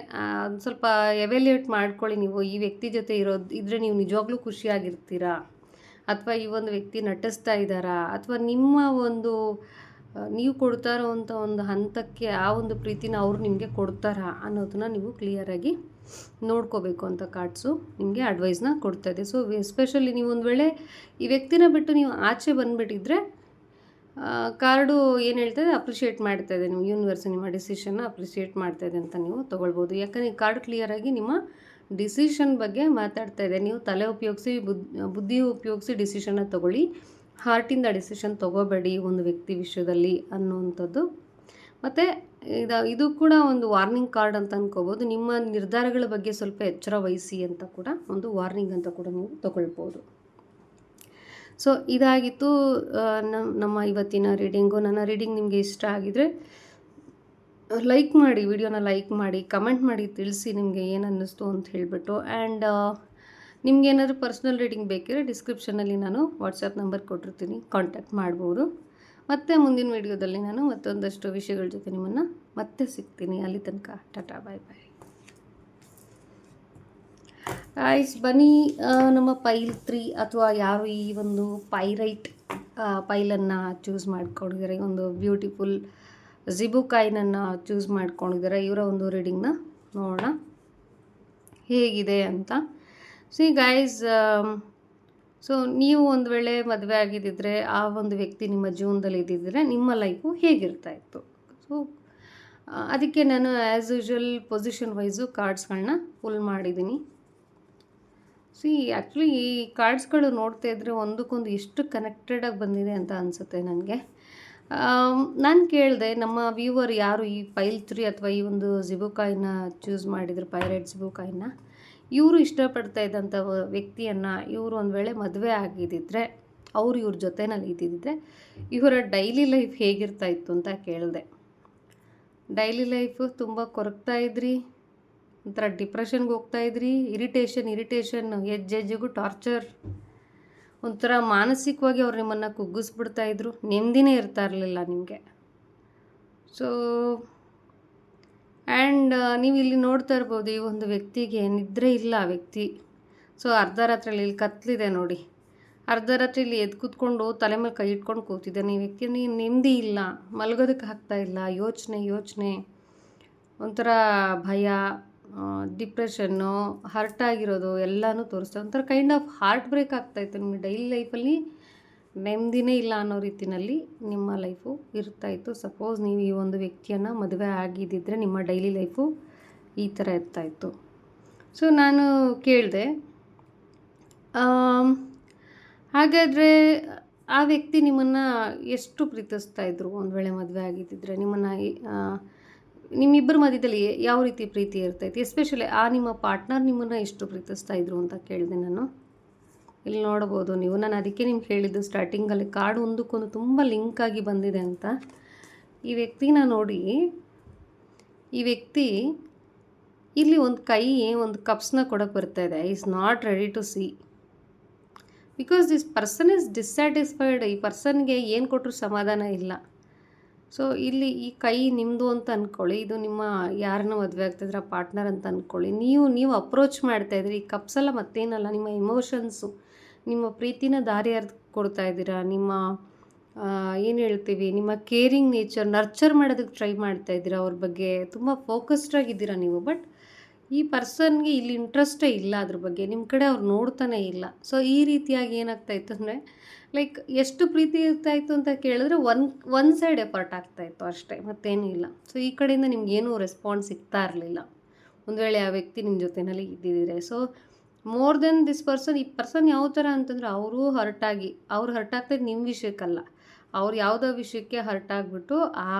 ಒಂದು ಸ್ವಲ್ಪ ಎವ್ಯಾಲ್ಯೂಯೇಟ್ ಮಾಡ್ಕೊಳ್ಳಿ. ನೀವು ಈ ವ್ಯಕ್ತಿ ಜೊತೆ ಇದ್ದರೆ ನೀವು ನಿಜವಾಗ್ಲೂ ಖುಷಿಯಾಗಿರ್ತೀರಾ, ಅಥವಾ ಈ ಒಂದು ವ್ಯಕ್ತಿ ನಟಿಸ್ತಾ ಇದ್ದಾರಾ, ಅಥವಾ ನಿಮ್ಮ ಒಂದು ನೀವು ಕೊಡ್ತಾ ಇರೋವಂಥ ಒಂದು ಹಂತಕ್ಕೆ ಆ ಒಂದು ಪ್ರೀತಿನ ಅವ್ರು ನಿಮಗೆ ಕೊಡ್ತಾರಾ ಅನ್ನೋದನ್ನ ನೀವು ಕ್ಲಿಯರಾಗಿ ನೋಡ್ಕೋಬೇಕು ಅಂತ ಕಾರ್ಡ್ಸು ನಿಮಗೆ ಅಡ್ವೈಸ್ನ ಕೊಡ್ತಾಯಿದೆ. ಸೊ ಎಸ್ಪೆಷಲಿ ನೀವು ಒಂದು ವೇಳೆ ಈ ವ್ಯಕ್ತಿನ ಬಿಟ್ಟು ನೀವು ಆಚೆ ಬಂದುಬಿಟ್ಟಿದ್ರೆ ಕಾರ್ಡು ಏನು ಹೇಳ್ತಾಯಿದೆ, ಅಪ್ರಿಷಿಯೇಟ್ ಮಾಡ್ತಾಯಿದೆ, ನೀವು ಯೂನಿವರ್ಸ್ ನಿಮ್ಮ ಡಿಸಿಷನ್ನ ಅಪ್ರಿಷಿಯೇಟ್ ಮಾಡ್ತಾಯಿದೆ ಅಂತ ನೀವು ತೊಗೊಳ್ಬೋದು. ಯಾಕಂದರೆ ಈ ಕಾರ್ಡ್ ಕ್ಲಿಯರಾಗಿ ನಿಮ್ಮ ಡಿಸಿಷನ್ ಬಗ್ಗೆ ಮಾತಾಡ್ತಾ ಇದೆ. ನೀವು ತಲೆ ಉಪಯೋಗಿಸಿ ಬುದ್ಧಿ ಉಪಯೋಗಿಸಿ ಡಿಸಿಷನ್ನ ತೊಗೊಳ್ಳಿ, ಹಾರ್ಟಿಂದ ಡಿಸಿಷನ್ ತೊಗೋಬೇಡಿ ಒಂದು ವ್ಯಕ್ತಿ ವಿಷಯದಲ್ಲಿ ಅನ್ನುವಂಥದ್ದು. ಮತ್ತು ಇದು ಕೂಡ ಒಂದು ವಾರ್ನಿಂಗ್ ಕಾರ್ಡ್ ಅಂತ ಅನ್ಕೋಬೋದು. ನಿಮ್ಮ ನಿರ್ಧಾರಗಳ ಬಗ್ಗೆ ಸ್ವಲ್ಪ ಎಚ್ಚರ ವಹಿಸಿ ಅಂತ ಕೂಡ ಒಂದು ವಾರ್ನಿಂಗ್ ಅಂತ ಕೂಡ ನೀವು ತೊಗೊಳ್ಬೋದು. ಸೊ ಇದಾಗಿತ್ತು ನಮ್ಮ ಇವತ್ತಿನ ರೀಡಿಂಗು. ನನ್ನ ರೀಡಿಂಗ್ ನಿಮಗೆ ಇಷ್ಟ ಆಗಿದರೆ ಲೈಕ್ ಮಾಡಿ, ವಿಡಿಯೋನ ಲೈಕ್ ಮಾಡಿ, ಕಮೆಂಟ್ ಮಾಡಿ ತಿಳಿಸಿ ನಿಮಗೆ ಏನು ಅನ್ನಿಸ್ತು ಅಂತ ಹೇಳಿಬಿಟ್ಟು. ಆ್ಯಂಡ್ ನಿಮ್ಗೆ ಏನಾದರೂ ಪರ್ಸ್ನಲ್ ರೀಡಿಂಗ್ ಬೇಕಿದ್ರೆ ಡಿಸ್ಕ್ರಿಪ್ಷನಲ್ಲಿ ನಾನು ವಾಟ್ಸಪ್ ನಂಬರ್ ಕೊಟ್ಟಿರ್ತೀನಿ, ಕಾಂಟ್ಯಾಕ್ಟ್ ಮಾಡ್ಬೋದು. ಮತ್ತು ಮುಂದಿನ ವಿಡಿಯೋದಲ್ಲಿ ನಾನು ಮತ್ತೊಂದಷ್ಟು ವಿಷಯಗಳ ಜೊತೆ ನಿಮ್ಮನ್ನು ಮತ್ತೆ ಸಿಗ್ತೀನಿ. ಅಲ್ಲಿ ತನಕ ಟಾಟಾ, ಬಾಯ್ ಬಾಯ್. ಗೈಸ್ ಬನ್ನಿ, ನಮ್ಮ ಪೈಲ್ 3 ಅಥವಾ ಯಾರು ಈ ಒಂದು ಪೈರೈಟ್ ಪೈಲನ್ನು ಚೂಸ್ ಮಾಡ್ಕೊಂಡಿದ್ದಾರೆ, ಒಂದು ಬ್ಯೂಟಿಫುಲ್ ಜಿಬುಕಾಯಿನನ್ನು ಚೂಸ್ ಮಾಡ್ಕೊಂಡಿದ್ದಾರೆ, ಇವರ ಒಂದು ರೀಡಿಂಗ್ನ ನೋಡೋಣ ಹೇಗಿದೆ ಅಂತ. ಸಿ ಗೈಸ್, ಸೊ ನೀವು ಒಂದು ವೇಳೆ ಮದುವೆ ಆಗಿದ್ದಿದ್ರೆ, ಆ ಒಂದು ವ್ಯಕ್ತಿ ನಿಮ್ಮ ಜೀವನದಲ್ಲಿ ಇದ್ದಿದ್ದರೆ ನಿಮ್ಮ ಲೈಫು ಹೇಗಿರ್ತಾಯಿತ್ತು. ಸೊ ಅದಕ್ಕೆ ನಾನು ಆ್ಯಸ್ ಯೂಶ್ವಲ್ ಪೊಸಿಷನ್ ವೈಸು ಕಾರ್ಡ್ಸ್ಗಳನ್ನ ಫುಲ್ ಮಾಡಿದ್ದೀನಿ. ಸಿ ಆ್ಯಕ್ಚುಲಿ ಈ ಕಾರ್ಡ್ಸ್ಗಳು ನೋಡ್ತಾ ಇದ್ದರೆ ಒಂದಕ್ಕೊಂದು ಎಷ್ಟು ಕನೆಕ್ಟೆಡಾಗಿ ಬಂದಿದೆ ಅಂತ ಅನಿಸುತ್ತೆ ನನಗೆ. ನಾನು ಕೇಳಿದೆ ನಮ್ಮ ವ್ಯೂವರ್ ಯಾರು ಈ ಪೈಲ್ 3 ಅಥವಾ ಈ ಒಂದು ಜಿಬುಕಾಯಿನ ಚೂಸ್ ಮಾಡಿದ್ರು, ಪೈರೈಟ್ ಜಿಬುಕಾಯಿನ, ಇವರು ಇಷ್ಟಪಡ್ತಾ ಇದ್ದಂಥ ವ್ಯಕ್ತಿಯನ್ನು ಇವರು ಒಂದು ವೇಳೆ ಮದುವೆ ಆಗಿದ್ದಿದ್ರೆ, ಅವರು ಇವ್ರ ಜೊತೆನಲ್ಲಿ ಇದ್ದಿದ್ದರೆ ಇವರ ಡೈಲಿ ಲೈಫ್ ಹೇಗಿರ್ತಾ ಇತ್ತು ಅಂತ ಕೇಳಿದೆ. ಡೈಲಿ ಲೈಫು ತುಂಬ ಕೊರಗ್ತಾ ಇದ್ರಿ, ಒಂಥರ ಡಿಪ್ರೆಷನ್ಗೆ ಹೋಗ್ತಾಯಿದ್ರಿ, ಇರಿಟೇಷನ್ ಹೆಜ್ಜೆಗೂ ಟಾರ್ಚರ್, ಒಂಥರ ಮಾನಸಿಕವಾಗಿ ಅವ್ರು ನಿಮ್ಮನ್ನು ಕುಗ್ಗಿಸ್ಬಿಡ್ತಾಯಿದ್ರು, ನೆಮ್ಮದಿನೇ ಇರ್ತಾ ಇರಲಿಲ್ಲ ನಿಮಗೆ. ಸೊ ಆ್ಯಂಡ್ ನೀವು ಇಲ್ಲಿ ನೋಡ್ತಾ ಇರ್ಬೋದು, ಈ ಒಂದು ವ್ಯಕ್ತಿಗೆ ನಿದ್ರೆ ಇಲ್ಲ ಆ ವ್ಯಕ್ತಿ. ಸೊ ಅರ್ಧ ರಾತ್ರಿಯಲ್ಲಿ ಇಲ್ಲಿ ಕತ್ಲಿದೆ ನೋಡಿ, ಅರ್ಧ ರಾತ್ರಿಯಲ್ಲಿ ಎದ್ದು ಕೂತ್ಕೊಂಡು ತಲೆ ಮೇಲೆ ಕೈ ಇಟ್ಕೊಂಡು ಕೂತಿದ್ದಾನೆ ಈ ವ್ಯಕ್ತಿ. ನೆಮ್ಮದಿ ಇಲ್ಲ, ಮಲಗೋದಕ್ಕೆ ಆಗ್ತಾ ಇಲ್ಲ, ಯೋಚನೆ, ಒಂಥರ ಭಯ, ಡಿಪ್ರೆಷನ್ನು, ಹರ್ಟ್ ಆಗಿರೋದು ಎಲ್ಲನೂ ತೋರಿಸ್ತಾರೆ. ಒಂಥರ ಕೈಂಡ್ ಆಫ್ ಹಾರ್ಟ್ ಬ್ರೇಕ್ ಆಗ್ತಾಯಿತ್ತು ನಿಮಗೆ. ಡೈಲಿ ಲೈಫಲ್ಲಿ ನೆಮ್ಮದಿನೇ ಇಲ್ಲ ಅನ್ನೋ ರೀತಿಯಲ್ಲಿ ನಿಮ್ಮ ಲೈಫು ಇರ್ತಾಯಿತ್ತು. ಸಪೋಸ್ ನೀವು ಈ ಒಂದು ವ್ಯಕ್ತಿಯನ್ನು ಮದುವೆ ಆಗಿದ್ದಿದ್ರೆ ನಿಮ್ಮ ಡೈಲಿ ಲೈಫು ಈ ಥರ ಇರ್ತಾಯಿತ್ತು. ಸೊ ನಾನು ಕೇಳಿದೆ, ಹಾಗಾದರೆ ಆ ವ್ಯಕ್ತಿ ನಿಮ್ಮನ್ನು ಎಷ್ಟು ಪ್ರೀತಿಸ್ತಾಯಿದ್ರು ಒಂದು ವೇಳೆ ಮದುವೆ ಆಗಿದ್ದಿದ್ರೆ? ನಿಮ್ಮಿಬ್ಬರ ಮಧ್ಯದಲ್ಲಿ ಯಾವ ರೀತಿ ಪ್ರೀತಿ ಇರ್ತೈತಿ? ಎಸ್ಪೆಷಲಿ ನಿಮ್ಮ ಪಾರ್ಟ್ನರ್ ನಿಮ್ಮನ್ನು ಎಷ್ಟು ಪ್ರೀತಿಸ್ತಾಯಿದ್ರು ಅಂತ ಕೇಳಿದೆ ನಾನು. ಇಲ್ಲಿ ನೋಡ್ಬೋದು ನೀವು, ನಾನು ಅದಕ್ಕೆ ನಿಮ್ಗೆ ಹೇಳಿದ್ದು ಸ್ಟಾರ್ಟಿಂಗಲ್ಲಿ ಕಾರ್ಡ್ ಒಂದಕ್ಕೊಂದು ತುಂಬ ಲಿಂಕ್ ಆಗಿ ಬಂದಿದೆ ಅಂತ. ಈ ವ್ಯಕ್ತಿನ ನೋಡಿ, ಈ ವ್ಯಕ್ತಿ ಇಲ್ಲಿ ಒಂದು ಕಪ್ಸ್ನ ಕೊಡೋಕ್ಕೆ ಬರ್ತಾಯಿದೆ. Is not ready to see, because this person is dissatisfied. ಈ ಪರ್ಸನ್ಗೆ ಏನು ಕೊಟ್ಟರು ಸಮಾಧಾನ ಇಲ್ಲ. ಸೊ ಇಲ್ಲಿ ಈ ಕೈ ನಿಮ್ಮದು ಅಂತ ಅಂದ್ಕೊಳ್ಳಿ, ಇದು ನಿಮ್ಮ ಯಾರನ್ನ ಮದುವೆ ಆಗ್ತಾಯಿದ್ರೆ ಆ ಪಾರ್ಟ್ನರ್ ಅಂತ ಅಂದ್ಕೊಳ್ಳಿ. ನೀವು ಅಪ್ರೋಚ್ ಮಾಡ್ತಾಯಿದ್ರಿ. ಈ ಕಪ್ಸೆಲ್ಲ ಮತ್ತೇನಲ್ಲ, ನಿಮ್ಮ ಇಮೋಷನ್ಸು, ನಿಮ್ಮ ಪ್ರೀತಿನ ದಾರಿ ಕೊಡ್ತಾ ಇದ್ದೀರಾ. ನಿಮ್ಮ ಏನು ಹೇಳ್ತೀವಿ, ನಿಮ್ಮ ಕೇರಿಂಗ್ ನೇಚರ್, ನರ್ಚರ್ ಮಾಡೋದಕ್ಕೆ ಟ್ರೈ ಮಾಡ್ತಾಯಿದ್ದೀರಾ. ಅವ್ರ ಬಗ್ಗೆ ತುಂಬ ಫೋಕಸ್ಡ್ ಆಗಿದ್ದೀರಾ ನೀವು. ಬಟ್ ಈ ಪರ್ಸನ್ಗೆ ಇಲ್ಲಿ ಇಂಟ್ರೆಸ್ಟೇ ಇಲ್ಲ ಅದ್ರ ಬಗ್ಗೆ, ನಿಮ್ಮ ಕಡೆ ಅವ್ರು ನೋಡ್ತಾನೆ ಇಲ್ಲ. ಸೊ ಈ ರೀತಿಯಾಗಿ ಏನಾಗ್ತಾಯಿತ್ತು ಅಂದರೆ, ಲೈಕ್ ಎಷ್ಟು ಪ್ರೀತಿ ಇರ್ತಾಯಿತ್ತು ಅಂತ ಕೇಳಿದ್ರೆ ಒನ್ ಸೈಡ್ ಎಫರ್ಟ್ ಆಗ್ತಾಯಿತ್ತು ಅಷ್ಟೇ, ಮತ್ತೇನೂ ಇಲ್ಲ. ಸೊ ಈ ಕಡೆಯಿಂದ ನಿಮ್ಗೇನೂ ರೆಸ್ಪಾನ್ಸ್ ಸಿಗ್ತಾ ಇರಲಿಲ್ಲ ಒಂದು ವೇಳೆ ಆ ವ್ಯಕ್ತಿ ನಿಮ್ಮ ಜೊತೆಯಲ್ಲಿ ಇದ್ದಿದ್ದರೆ. So more than this person, ಈ ಪರ್ಸನ್ ಯಾವ ಥರ ಅಂತಂದರೆ, ಅವ್ರು ಹರ್ಟ್ ಆಗ್ತಾಯಿದ್ದು ನಿಮ್ಮ ವಿಷಯಕ್ಕಲ್ಲ, ಅವ್ರು ಯಾವುದೋ ವಿಷಯಕ್ಕೆ ಹರ್ಟ್ ಆಗಿಬಿಟ್ಟು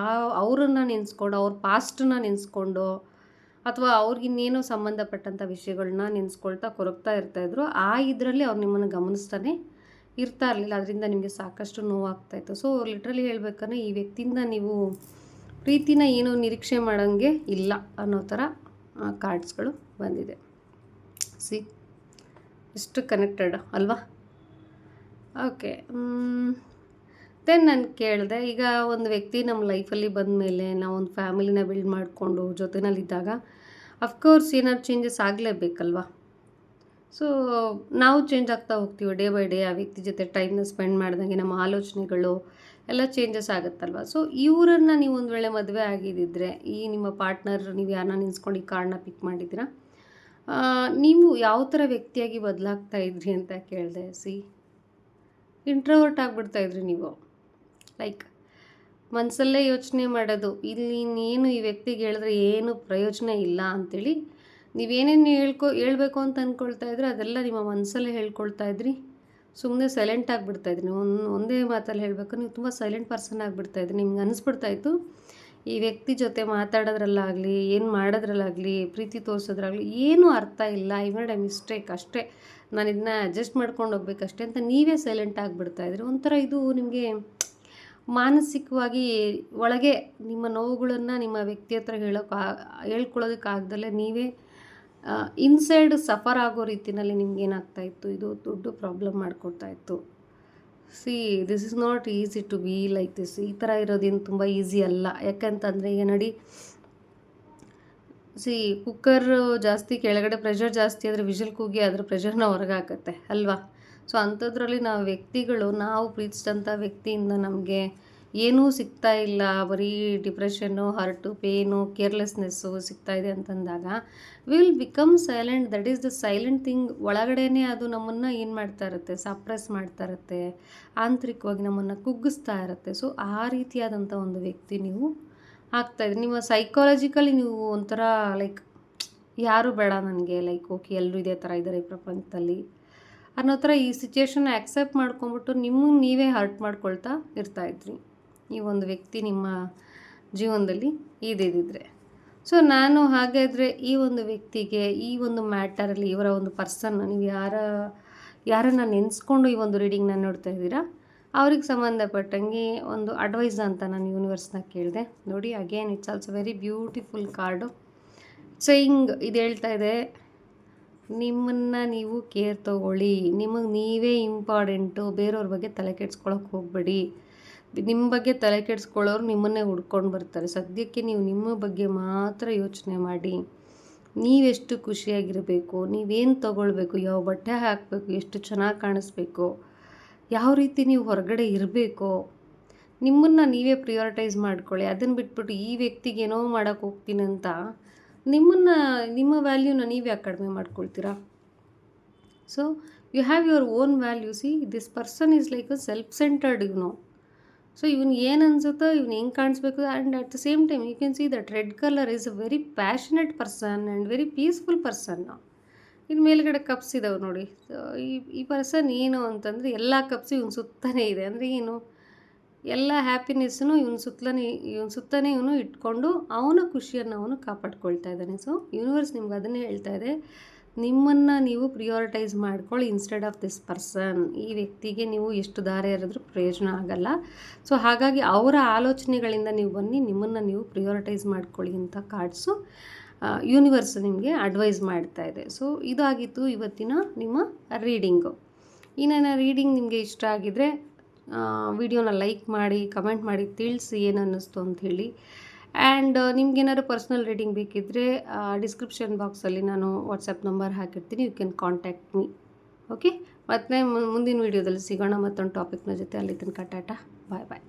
ಅವ್ರನ್ನ ನೆನೆಸ್ಕೊಂಡು, ಅವ್ರ ಪಾಸ್ಟನ್ನ ನೆನೆಸ್ಕೊಂಡು, ಅಥವಾ ಅವ್ರಿಗಿನ್ನೇನೋ ಸಂಬಂಧಪಟ್ಟಂಥ ವಿಷಯಗಳನ್ನ ನೆನೆಸ್ಕೊಳ್ತಾ ಕೊರಗ್ತಾ ಇರ್ತಾಯಿದ್ರು. ಇದರಲ್ಲಿ ಅವ್ರು ನಿಮ್ಮನ್ನು ಗಮನಿಸ್ತಾನೆ ಇರ್ತಾ ಇರಲಿಲ್ಲ. ಅದರಿಂದ ನಿಮಗೆ ಸಾಕಷ್ಟು ನೋವಾಗ್ತಾಯಿತ್ತು. ಸೊ ಲಿಟ್ರಲಿ ಹೇಳ್ಬೇಕಂದ್ರೆ ಈ ವ್ಯಕ್ತಿಯಿಂದ ನೀವು ಪ್ರೀತಿನ ಏನೋ ನಿರೀಕ್ಷೆ ಮಾಡೋಂಗೆ ಇಲ್ಲ ಅನ್ನೋ ಥರ ಕಾರ್ಡ್ಸ್ಗಳು ಬಂದಿದೆ. ಎಷ್ಟು ಕನೆಕ್ಟೆಡ್ ಅಲ್ವಾ? ಓಕೆ, ದೆನ್ ನಾನು ಕೇಳಿದೆ, ಈಗ ಒಂದು ವ್ಯಕ್ತಿ ನಮ್ಮ ಲೈಫಲ್ಲಿ ಬಂದ ಮೇಲೆ ನಾವು ಒಂದು ಫ್ಯಾಮಿಲಿನ ಬಿಲ್ಡ್ ಮಾಡಿಕೊಂಡು ಜೊತೆಯಲ್ಲಿದ್ದಾಗ ಅಫ್ಕೋರ್ಸ್ ಏನಾದ್ರು ಚೇಂಜಸ್ ಆಗಲೇಬೇಕಲ್ವ. ಸೊ ನಾವು ಚೇಂಜ್ ಆಗ್ತಾ ಹೋಗ್ತೀವಿ ಡೇ ಬೈ ಡೇ. ಆ ವ್ಯಕ್ತಿ ಜೊತೆ ಟೈಮ್ನ ಸ್ಪೆಂಡ್ ಮಾಡಿದಂಗೆ ನಮ್ಮ ಆಲೋಚನೆಗಳು ಎಲ್ಲ ಚೇಂಜಸ್ ಆಗುತ್ತಲ್ವ. ಸೊ ಇವರನ್ನು ನೀವು ಒಂದು ವೇಳೆ ಮದುವೆ ಆಗಿದ್ದಿದ್ರೆ, ಈ ನಿಮ್ಮ ಪಾರ್ಟ್ನರ್ ನೀವು ಯಾರನ್ನ ನೆನೆಸ್ಕೊಂಡು ಈ ಕಾರ್ಡನ್ನ ಪಿಕ್ ಮಾಡಿದ್ದೀರಾ, ನೀವು ಯಾವ ಥರ ವ್ಯಕ್ತಿಯಾಗಿ ಬದಲಾಗ್ತಾ ಇದ್ರಿ ಅಂತ ಕೇಳಿದೆ. ಇಂಟ್ರೋವರ್ಟ್ ಆಗಿಬಿಡ್ತಾಯಿದ್ರಿ ನೀವು. ಲೈಕ್ ಮನಸ್ಸಲ್ಲೇ ಯೋಚನೆ ಮಾಡೋದು, ಇಲ್ಲಿ ಇನ್ನೇನು ಈ ವ್ಯಕ್ತಿಗೆ ಹೇಳಿದ್ರೆ ಏನು ಪ್ರಯೋಜನ ಇಲ್ಲ ಅಂಥೇಳಿ ನೀವೇನೇನು ಹೇಳ್ಬೇಕು ಅಂತ ಅಂದ್ಕೊಳ್ತಾ ಇದ್ರೆ ಅದೆಲ್ಲ ನಿಮ್ಮ ಮನಸ್ಸಲ್ಲೇ ಹೇಳ್ಕೊಳ್ತಾ ಇದ್ರಿ. ಸುಮ್ಮನೆ ಸೈಲೆಂಟ್ ಆಗಿಬಿಡ್ತಾಯಿದ್ರಿ. ಒಂದೇ ಮಾತಲ್ಲಿ ಹೇಳಬೇಕು, ನೀವು ತುಂಬ ಸೈಲೆಂಟ್ ಪರ್ಸನ್ ಆಗಿಬಿಡ್ತಾಯಿದ್ರಿ. ನಿಮ್ಗೆ ಅನಿಸ್ಬಿಡ್ತಾಯಿತ್ತು ಈ ವ್ಯಕ್ತಿ ಜೊತೆ ಮಾತಾಡೋದ್ರಲ್ಲಾಗಲಿ, ಏನು ಮಾಡೋದ್ರಲ್ಲಾಗಲಿ, ಪ್ರೀತಿ ತೋರಿಸೋದ್ರಾಗಲಿ ಏನೂ ಅರ್ಥ ಇಲ್ಲ. ಐ ಮೇಡ್ ಎ ಮಿಸ್ಟೇಕ್ ಅಷ್ಟೇ, ನಾನು ಇದನ್ನ ಅಡ್ಜಸ್ಟ್ ಮಾಡ್ಕೊಂಡು ಹೋಗ್ಬೇಕಷ್ಟೇ ಅಂತ ನೀವೇ ಸೈಲೆಂಟ್ ಆಗಿಬಿಡ್ತಾಯಿದ್ರಿ. ಒಂಥರ ಇದು ನಿಮಗೆ ಮಾನಸಿಕವಾಗಿ ಒಳಗೆ ನಿಮ್ಮ ನೋವುಗಳನ್ನು ನಿಮ್ಮ ವ್ಯಕ್ತಿ ಹತ್ರ ಹೇಳ್ಕೊಳ್ಳೋದಕ್ಕಾಗ್ದಲ್ಲೇ ನೀವೇ ಇನ್ಸೈಡ್ ಸಫರ್ ಆಗೋ ರೀತಿಯಲ್ಲಿ ನಿಮ್ಗೇನಾಗ್ತಾಯಿತ್ತು, ಇದು ದೊಡ್ಡ ಪ್ರಾಬ್ಲಮ್ ಮಾಡಿಕೊಡ್ತಾಯಿತ್ತು. This is not easy to be like this. ಈ ಥರ ಇರೋದೇನು ತುಂಬ ಈಸಿ ಅಲ್ಲ. ಯಾಕಂತಂದರೆ ಈಗ ನೋಡಿ, ಕುಕ್ಕರ್ ಜಾಸ್ತಿ ಕೆಳಗಡೆ ಪ್ರೆಷರ್ ಜಾಸ್ತಿ ಆದರೆ ವಿಷಲ್ ಕೂಗಿ ಅದರ ಪ್ರೆಷರ್ನ ಹೊರಗೆ ಹಾಕುತ್ತೆ ಅಲ್ವಾ. ಸೊ ಅಂಥದ್ರಲ್ಲಿ ನಾವು ಪ್ರೀತಿಸಿದಂಥ ವ್ಯಕ್ತಿಯಿಂದ ನಮಗೆ ಏನೂ ಸಿಗ್ತಾ ಇಲ್ಲ, ಬರೀ ಡಿಪ್ರೆಷನ್ನು, ಹರ್ಟು, ಪೇನು, ಕೇರ್ಲೆಸ್ನೆಸ್ಸು ಸಿಗ್ತಾಯಿದೆ ಅಂತಂದಾಗ will become silent. That is the silent thing. ಒಳಗಡೆನೇ ಅದು ನಮ್ಮನ್ನು ಏನು ಮಾಡ್ತಾ ಇರುತ್ತೆ, ಸಪ್ರೆಸ್ ಮಾಡ್ತಾ ಇರುತ್ತೆ, ಆಂತರಿಕವಾಗಿ ನಮ್ಮನ್ನು ಕುಗ್ಗಿಸ್ತಾ ಇರುತ್ತೆ. ಸೊ ಆ ರೀತಿಯಾದಂಥ ಒಂದು ವ್ಯಕ್ತಿ ನೀವು ಆಗ್ತಾಯಿದ್ರಿ. ನಿಮ್ಮ ಸೈಕಾಲಜಿಕಲಿ ನೀವು ಒಂಥರ ಲೈಕ್ ಯಾರೂ ಬೇಡ ನನಗೆ, ಲೈಕ್ ಓಕೆ ಎಲ್ಲರೂ ಇದೇ ಥರ ಇದ್ದಾರೆ ಈ ಪ್ರಪಂಚದಲ್ಲಿ ಅನ್ನೋ ಥರ ಈ ಸಿಚುವೇಶನ್ನ ಆ್ಯಕ್ಸೆಪ್ಟ್ ಮಾಡ್ಕೊಂಬಿಟ್ಟು ನಿಮಗೆ ನೀವೇ ಹರ್ಟ್ ಮಾಡ್ಕೊಳ್ತಾ ಇರ್ತಾಯಿದ್ರಿ ಈ ಒಂದು ವ್ಯಕ್ತಿ ನಿಮ್ಮ ಜೀವನದಲ್ಲಿ ಇದ್ದಿದ್ದರೆ. ಸೊ ನಾನು ಹಾಗಾದರೆ ಈ ಒಂದು ವ್ಯಕ್ತಿಗೆ ಈ ಒಂದು ಮ್ಯಾಟರಲ್ಲಿ ಇವರ ಒಂದು ಪರ್ಸನ್ನ ನೀವು ಯಾರನ್ನು ನೆನೆಸ್ಕೊಂಡು ಈ ಒಂದು ರೀಡಿಂಗ್ನ ನೋಡ್ತಾ ಇದ್ದೀರಾ, ಅವ್ರಿಗೆ ಸಂಬಂಧಪಟ್ಟಂಗೆ ಒಂದು ಅಡ್ವೈಸ್ ಅಂತ ನಾನು ಯೂನಿವರ್ಸ್ನ ಕೇಳಿದೆ. ನೋಡಿ, again it's also very beautiful card. Saying ಇದು ಹೇಳ್ತಾ ಇದೆ, ನಿಮ್ಮನ್ನು ನೀವು ಕೇರ್ ತೊಗೊಳ್ಳಿ, ನಿಮಗೆ ನೀವೇ ಇಂಪಾರ್ಟೆಂಟು, ಬೇರೆಯವ್ರ ಬಗ್ಗೆ ತಲೆ ಕೆಡ್ಸ್ಕೊಳಕ್ಕೆ ಹೋಗಬೇಡಿ. ನಿಮ್ಮ ಬಗ್ಗೆ ತಲೆ ಕೆಡ್ಸ್ಕೊಳ್ಳೋರು ನಿಮ್ಮನ್ನೇ ಹುಡ್ಕೊಂಡು ಬರ್ತಾರೆ. ಸದ್ಯಕ್ಕೆ ನೀವು ನಿಮ್ಮ ಬಗ್ಗೆ ಮಾತ್ರ ಯೋಚನೆ ಮಾಡಿ. ನೀವೆಷ್ಟು ಖುಷಿಯಾಗಿರಬೇಕು, ನೀವೇನು ತೊಗೊಳ್ಬೇಕು, ಯಾವ ಬಟ್ಟೆ ಹಾಕಬೇಕು, ಎಷ್ಟು ಚೆನ್ನಾಗಿ ಕಾಣಿಸ್ಬೇಕು, ಯಾವ ರೀತಿ ನೀವು ಹೊರಗಡೆ ಇರಬೇಕು, ನಿಮ್ಮನ್ನು ನೀವೇ ಪ್ರಿಯಾರಿಟೈಸ್ ಮಾಡ್ಕೊಳ್ಳಿ. ಅದನ್ನು ಬಿಟ್ಬಿಟ್ಟು ಈ ವ್ಯಕ್ತಿಗೆ ಏನೋ ಮಾಡೋಕ್ಕೆ ಹೋಗ್ತೀನಿ ಅಂತ ನಿಮ್ಮ ವ್ಯಾಲ್ಯೂನ ನೀವು ಯಾಕೆ ಕಡಿಮೆ ಮಾಡ್ಕೊಳ್ತೀರಾ? So you have your own value. See, this person is like a self centered ಇವನು. ಸೊ ಇವನು ಏನು ಅನ್ಸುತ್ತೋ, ಇವ್ನು ಹೆಂಗೆ ಕಾಣಿಸ್ಬೇಕು, and at the same time you can see that red colour is a very passionate person and very peaceful person. ಇನ್ನು ಮೇಲ್ಗಡೆ cups ಇದಾವೆ ನೋಡಿ. ಸೊ ಈ ಪರ್ಸನ್ ಏನು ಅಂತಂದರೆ ಎಲ್ಲ ಕಪ್ಸು ಇವನು ಸುತ್ತನೇ ಇದೆ. ಅಂದರೆ ಏನು, ಎಲ್ಲ ಹ್ಯಾಪಿನೆಸ್ಸನ್ನು ಇವನ ಸುತ್ತನೇ ಇವನು ಇಟ್ಕೊಂಡು ಅವನ ಖುಷಿಯನ್ನು ಅವನು ಕಾಪಾಡ್ಕೊಳ್ತಾ ಇದ್ದಾನೆ. ಸೊ ಯೂನಿವರ್ಸ್ ನಿಮ್ಗೆ ಅದನ್ನೇ ಹೇಳ್ತಾ ಇದೆ, ನಿಮ್ಮನ್ನು ನೀವು ಪ್ರಿಯಾರಿಟೈಸ್ ಮಾಡ್ಕೊಳ್ಳಿ ಇನ್ಸ್ಟೆಡ್ ಆಫ್ ದಿಸ್ ಪರ್ಸನ್. ಈ ವ್ಯಕ್ತಿಗೆ ನೀವು ಎಷ್ಟು ದಾರಿ ಎರೆದ್ರೂ ಪ್ರಯೋಜನ ಆಗಲ್ಲ. ಸೊ ಹಾಗಾಗಿ ಅವರ ಆಲೋಚನೆಗಳಿಂದ ನೀವು ಬನ್ನಿ, ನಿಮ್ಮನ್ನು ನೀವು ಪ್ರಿಯಾರಿಟೈಸ್ ಮಾಡ್ಕೊಳ್ಳಿ ಅಂತ ಕಾರ್ಡ್ಸು ಯೂನಿವರ್ಸ್ ನಿಮಗೆ ಅಡ್ವೈಸ್ ಮಾಡ್ತಾ ಇದೆ. ಸೊ ಇದಾಗಿತ್ತು ಇವತ್ತಿನ ನಿಮ್ಮ ರೀಡಿಂಗು. ಈ ನನ್ನ ರೀಡಿಂಗ್ ನಿಮಗೆ ಇಷ್ಟ ಆಗಿದರೆ ವಿಡಿಯೋನ ಲೈಕ್ ಮಾಡಿ, ಕಮೆಂಟ್ ಮಾಡಿ, ತಿಳಿಸಿ ಏನು ಅನ್ನಿಸ್ತು ಅಂಥೇಳಿ. ಆ್ಯಂಡ್ ನಿಮ್ಗೇನಾದ್ರು ಪರ್ಸ್ನಲ್ ರೀಡಿಂಗ್ ಬೇಕಿದ್ದರೆ ಡಿಸ್ಕ್ರಿಪ್ಷನ್ ಬಾಕ್ಸಲ್ಲಿ ನಾನು ವಾಟ್ಸಪ್ ನಂಬರ್ ಹಾಕಿರ್ತೀನಿ, you can contact me. Okay, ಮತ್ತು ಮುಂದಿನ ವೀಡಿಯೋದಲ್ಲಿ ಸಿಗೋಣ ಮತ್ತೊಂದು ಟಾಪಿಕ್ನ ಜೊತೆ. ಅಲ್ಲಿ ತನಕ ಟಾಟಾ, ಬಾಯ್ ಬಾಯ್.